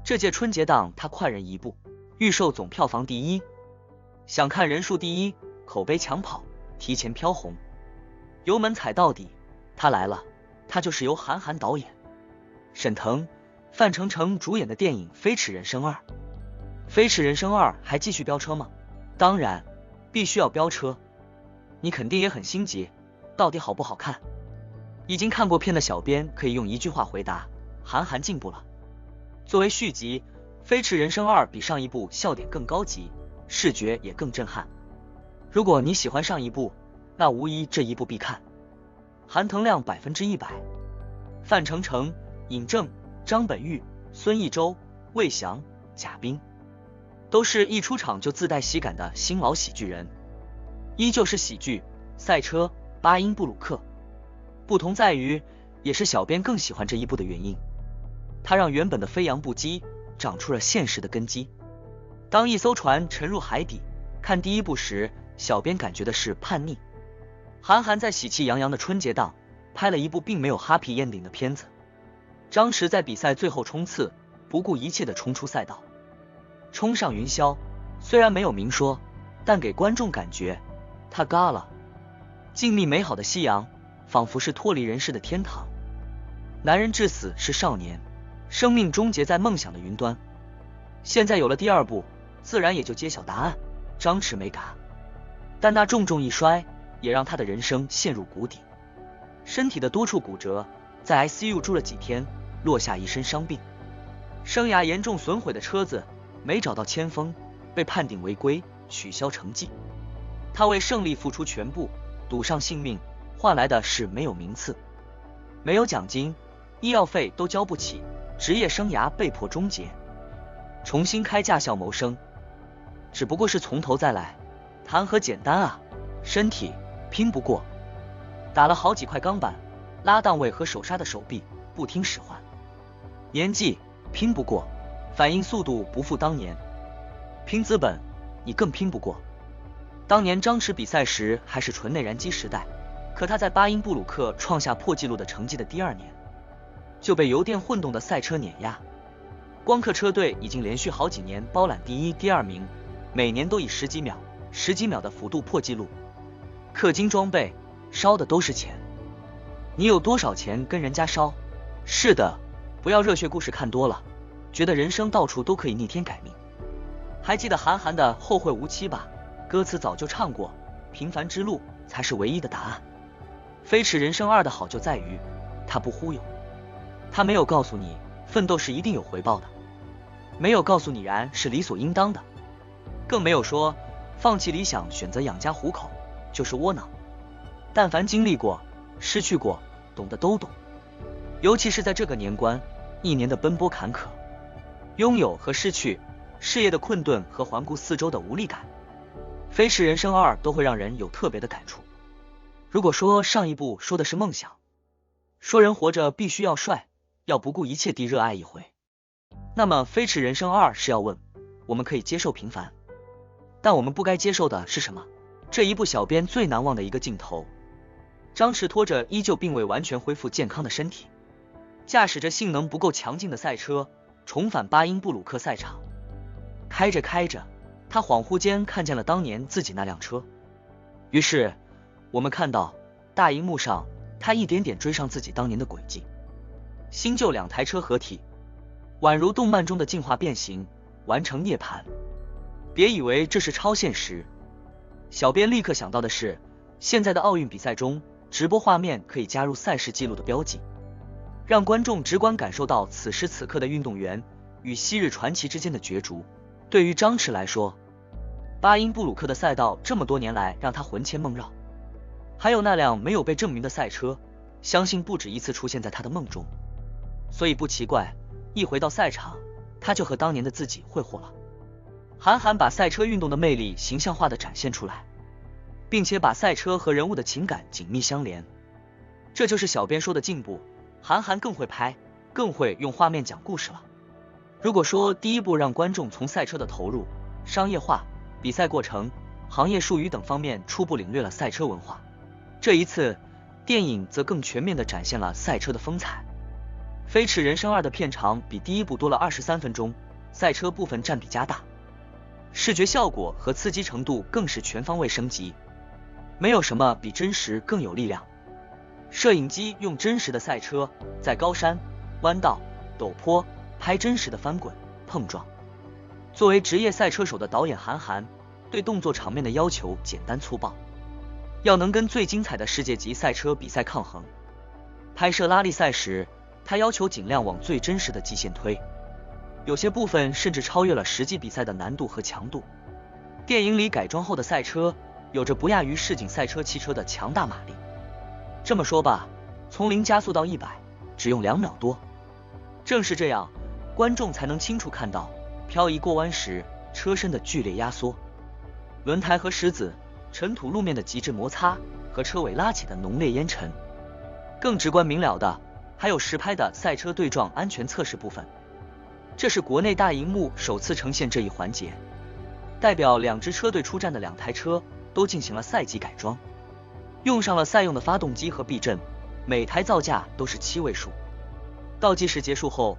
这届春节档他快人一步，预售总票房第一，想看人数第一，口碑抢跑，提前飘红，油门踩到底，他来了。他就是由韩寒导演、沈腾、范丞丞主演的电影《飞驰人生2》。《飞驰人生2》还继续飙车吗？当然，必须要飙车。你肯定也很心急，到底好不好看？已经看过片的小编可以用一句话回答：韩寒进步了。作为续集，《飞驰人生2》比上一部笑点更高级，视觉也更震撼。如果你喜欢上一部，那无疑这一部必看。含腾量100%，范丞丞、尹正、张本煜、孙艺洲、魏翔、贾冰，都是一出场就自带喜感的新老喜剧人。依旧是喜剧，赛车，巴音布鲁克。不同在于，也是小编更喜欢这一部的原因。它让原本的飞扬不羁长出了现实的根基。当一艘船沉入海底，看第一部时，小编感觉的是叛逆。韩寒在喜气洋洋的春节档拍了一部并没有 happy ending 的片子。张弛在比赛最后冲刺，不顾一切的冲出赛道，冲上云霄，虽然没有明说，但给观众感觉他嘎了。静谧美好的夕阳，仿佛是脱离人世的天堂。男人至死是少年，生命终结在梦想的云端。现在有了第二部，自然也就揭晓答案，张弛没嘎。但那重重一摔也让他的人生陷入谷底，身体的多处骨折，在 ICU 住了几天，落下一身伤病。生涯严重损毁的车子没找到签封，被判定违规，取消成绩。他为胜利付出全部，赌上性命，换来的是没有名次，没有奖金，医药费都交不起，职业生涯被迫终结，重新开驾校谋生。只不过是从头再来，谈何简单啊！身体拼不过，打了好几块钢板，拉档位和手刹的手臂不听使唤。年纪拼不过，反应速度不复当年。拼资本你更拼不过。当年张弛比赛时还是纯内燃机时代，可他在巴音布鲁克创下破纪录的成绩的第2年，就被油电混动的赛车碾压。光刻车队已经连续好几年包揽第1、第2名，每年都以10几秒的幅度破纪录。氪金装备烧的都是钱，你有多少钱跟人家烧？是的，不要热血故事看多了，觉得人生到处都可以逆天改命。还记得韩寒的《后会无期》吧？歌词早就唱过，平凡之路才是唯一的答案。飞驰人生2的好就在于，他不忽悠，他没有告诉你奋斗是一定有回报的，没有告诉你然是理所应当的，更没有说放弃理想选择养家糊口就是窝囊。但凡经历过，失去过，懂的都懂。尤其是在这个年关，一年的奔波坎坷，拥有和失去，事业的困顿和环顾四周的无力感，飞驰人生2都会让人有特别的感触。如果说上一部说的是梦想，说人活着必须要帅，要不顾一切地热爱一回，那么飞驰人生2是要问，我们可以接受平凡，但我们不该接受的是什么？这一部小编最难忘的一个镜头，张弛拖着依旧并未完全恢复健康的身体，驾驶着性能不够强劲的赛车重返巴音布鲁克赛场。开着开着，他恍惚间看见了当年自己那辆车，于是我们看到大荧幕上他一点点追上自己当年的轨迹。新旧2台车合体，宛如动漫中的进化变形，完成涅槃。别以为这是超现实，小编立刻想到的是，现在的奥运比赛中，直播画面可以加入赛事记录的标记，让观众直观感受到此时此刻的运动员与昔日传奇之间的角逐。对于张弛来说，巴音布鲁克的赛道这么多年来让他魂牵梦绕，还有那辆没有被证明的赛车，相信不止一次出现在他的梦中。所以不奇怪，一回到赛场，他就和当年的自己会火了。韩寒把赛车运动的魅力形象化的展现出来，并且把赛车和人物的情感紧密相连，这就是小编说的进步。韩寒更会拍，更会用画面讲故事了。如果说第一部让观众从赛车的投入、商业化、比赛过程、行业术语等方面初步领略了赛车文化，这一次电影则更全面地展现了赛车的风采。飞驰人生2的片长比第一部多了23分钟，赛车部分占比加大，视觉效果和刺激程度更是全方位升级。没有什么比真实更有力量。摄影机用真实的赛车在高山、弯道、陡坡拍真实的翻滚、碰撞。作为职业赛车手的导演韩寒对动作场面的要求简单粗暴，要能跟最精彩的世界级赛车比赛抗衡。拍摄拉力赛时，他要求尽量往最真实的极限推，有些部分甚至超越了实际比赛的难度和强度。电影里改装后的赛车有着不亚于市井赛车汽车的强大马力。这么说吧，从0加速到100只用2秒多。正是这样，观众才能清楚看到漂移过弯时车身的剧烈压缩，轮胎和石子、尘土路面的极致摩擦和车尾拉起的浓烈烟尘。更直观明了的还有实拍的赛车对撞安全测试部分，这是国内大荧幕首次呈现这一环节。代表2支车队出战的2台车都进行了赛级改装，用上了赛用的发动机和避震，每台造价都是7位数。倒计时结束后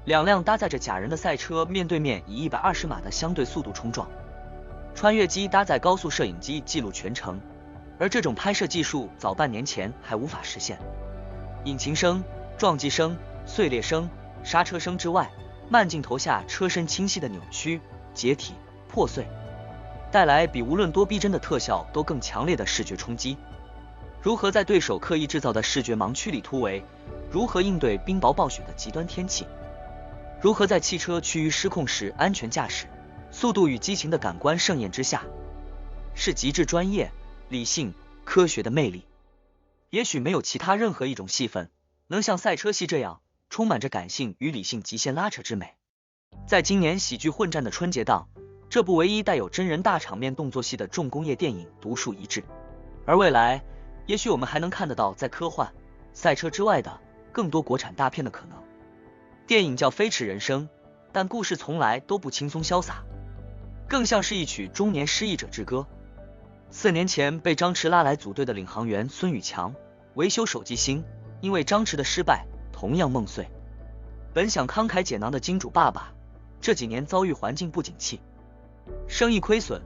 ，2辆搭载着假人的赛车面对面以120码的相对速度冲撞，穿越机搭载高速摄影机记录全程，而这种拍摄技术早半年前还无法实现。引擎声、撞击声、碎裂声、刹车声之外，慢镜头下车身清晰的扭曲、解体、破碎，带来比无论多逼真的特效都更强烈的视觉冲击。如何在对手刻意制造的视觉盲区里突围？如何应对冰雹暴雪的极端天气？如何在汽车趋于失控时安全驾驶？速度与激情的感官盛宴之下，是极致专业、理性、科学的魅力。也许没有其他任何一种戏份能像赛车戏这样充满着感性与理性极限拉扯之美。在今年喜剧混战的春节档，这部唯一带有真人大场面动作戏的重工业电影独树一帜。而未来，也许我们还能看得到在科幻、赛车之外的更多国产大片的可能。电影叫《飞驰人生》，但故事从来都不轻松潇洒，更像是一曲中年失意者之歌。4年前被张弛拉来组队的领航员孙宇强，维修手机星，因为张弛的失败同样梦碎。本想慷慨解囊的金主爸爸，这几年遭遇环境不景气，生意亏损，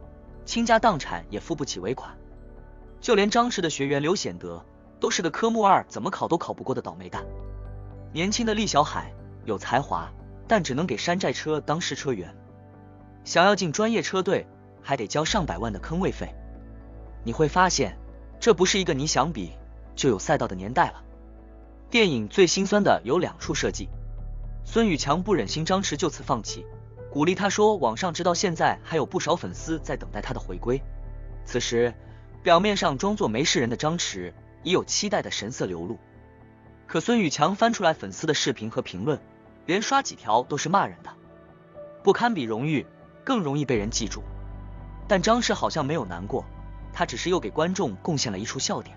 倾家荡产也付不起尾款。就连张弛的学员刘显德都是个科目2怎么考都考不过的倒霉蛋。年轻的厉小海有才华，但只能给山寨车当试车员，想要进专业车队还得交上百万的坑位费。你会发现，这不是一个你想比就有赛道的年代了。电影最心酸的有2处设计，孙宇强不忍心张弛就此放弃，鼓励他说网上直到现在还有不少粉丝在等待他的回归。此时表面上装作没事人的张弛已有期待的神色流露，可孙宇强翻出来粉丝的视频和评论，连刷几条都是骂人的，不堪比荣誉，更容易被人记住。但张弛好像没有难过，他只是又给观众贡献了一处笑点。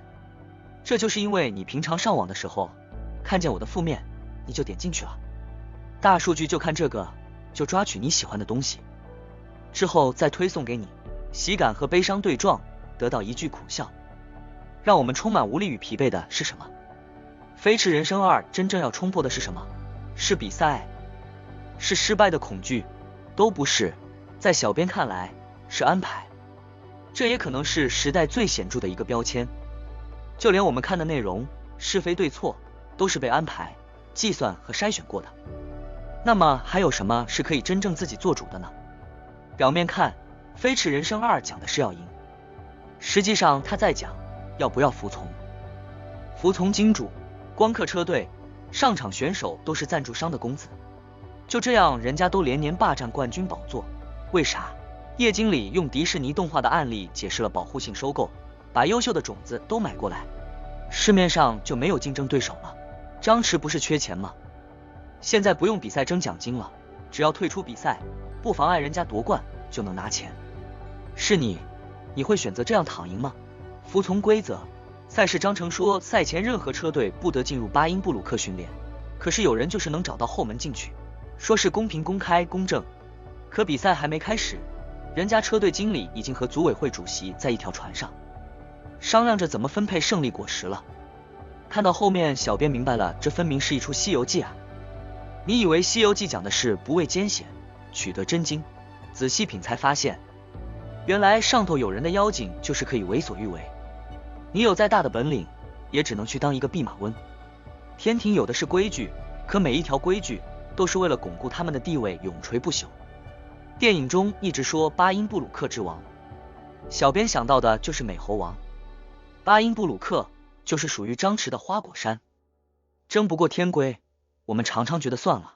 这就是因为你平常上网的时候看见我的负面，你就点进去了，大数据就看这个，就抓取你喜欢的东西，之后再推送给你，喜感和悲伤对撞，得到一句苦笑。让我们充满无力与疲惫的是什么？飞驰人生2真正要冲破的是什么？是比赛？是失败的恐惧？都不是，在小编看来是安排。这也可能是时代最显著的一个标签。就连我们看的内容，是非对错，都是被安排、计算和筛选过的。那么还有什么是可以真正自己做主的呢？表面看，飞驰人生2讲的是要赢，实际上他在讲要不要服从。服从金主、光刻车队，上场选手都是赞助商的公子，就这样人家都连年霸占冠军宝座，为啥？叶经理用迪士尼动画的案例解释了保护性收购，把优秀的种子都买过来，市面上就没有竞争对手了。张弛不是缺钱吗？现在不用比赛争奖金了，只要退出比赛，不妨碍人家夺冠就能拿钱。是你会选择这样躺赢吗？服从规则。赛事章程说赛前任何车队不得进入巴音布鲁克训练，可是有人就是能找到后门进去，说是公平公开公正，可比赛还没开始，人家车队经理已经和组委会主席在一条船上商量着怎么分配胜利果实了。看到后面，小编明白了，这分明是一出西游记啊！你以为《西游记》讲的是不畏艰险，取得真经，仔细品才发现，原来上头有人的妖精就是可以为所欲为。你有再大的本领，也只能去当一个弼马温。天庭有的是规矩，可每一条规矩都是为了巩固他们的地位，永垂不朽。电影中一直说巴音布鲁克之王，小编想到的就是美猴王。巴音布鲁克就是属于张弛的花果山，争不过天规，我们常常觉得算了。